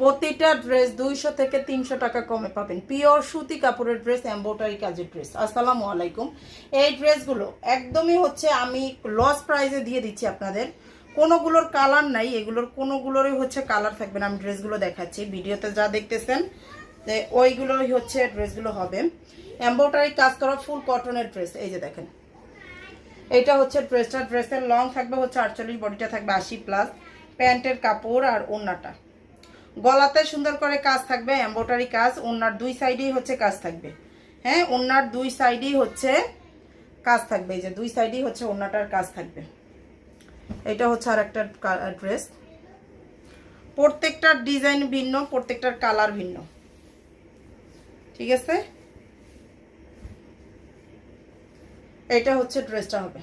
প্রতিটা ড্রেস 200 থেকে 300 টাকা কমে পাবেন। পিওর সুতি কাপড়ের ড্রেস, এমব্রয়ডারি কাজের ড্রেস। আসসালামু আলাইকুম। এই ড্রেসগুলো একদমই হচ্ছে আমি লস প্রাইসে দিয়ে দিচ্ছি আপনাদের। কোনোগুলোর কালার নাই, এগুলোর কোনোগুলোরই হচ্ছে কালার থাকবে না। আমি ড্রেসগুলো দেখাচ্ছি, ভিডিওতে যা দেখতেছেন ওইগুলোই হচ্ছে ড্রেসগুলো হবে। এমব্রয়ডারি কাজ করা ফুল কটনের ড্রেস। এই যে দেখেন, এইটা হচ্ছে ড্রেসটা। ড্রেসের লং থাকবে হচ্ছে 48, বডিটা থাকবে 80+। প্যান্টের কাপড় আর ওড়নাটা, গলাতে সুন্দর করে কাজ থাকবে, এমব্রয়ডারি কাজ। ওড়নার দুই সাইডেই হচ্ছে কাজ থাকবে। হ্যাঁ, ওড়নার দুই সাইডেই হচ্ছে কাজ থাকবে। এই যে দুই সাইডেই হচ্ছে ওড়নাটার কাজ থাকবে। এটা হচ্ছে আর একটা ড্রেস। প্রত্যেকটার ডিজাইন ভিন্ন, প্রত্যেকটার কালার ভিন্ন, ঠিক আছে। এটা হচ্ছে ড্রেসটা হবে,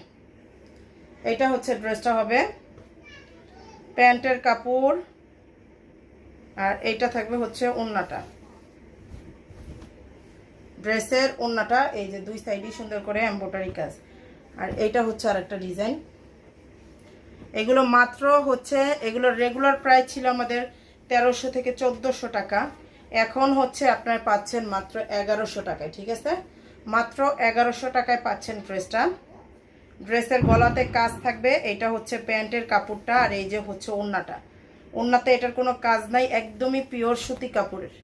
এটা হচ্ছে ড্রেসটা হবে। প্যান্টের কাপড় আর এইটা থাকবে হচ্ছে ওড়নাটা। ড্রেসের ওড়নাটা এই যে দুই সাইডে সুন্দর করে এমব্রয়ডারি কাজ। আর এইটা হচ্ছে আর একটা ডিজাইন। এগুলো মাত্র হচ্ছে, এগুলোর রেগুলার প্রাইস ছিল আমাদের 1300 থেকে 1400 টাকা। এখন হচ্ছে আপনারা পাচ্ছেন মাত্র 1100 টাকায়, ঠিক আছে। মাত্র 1100 টাকায় পাচ্ছেন ড্রেসটা। ড্রেসের গলাতে কাজ থাকবে। এইটা হচ্ছে প্যান্টের কাপড়টা আর এই যে হচ্ছে ওড়নাটা। ওড়নাতে এটার কোনো কাজ নাই, একদমই পিওর সুতি কাপড়ের।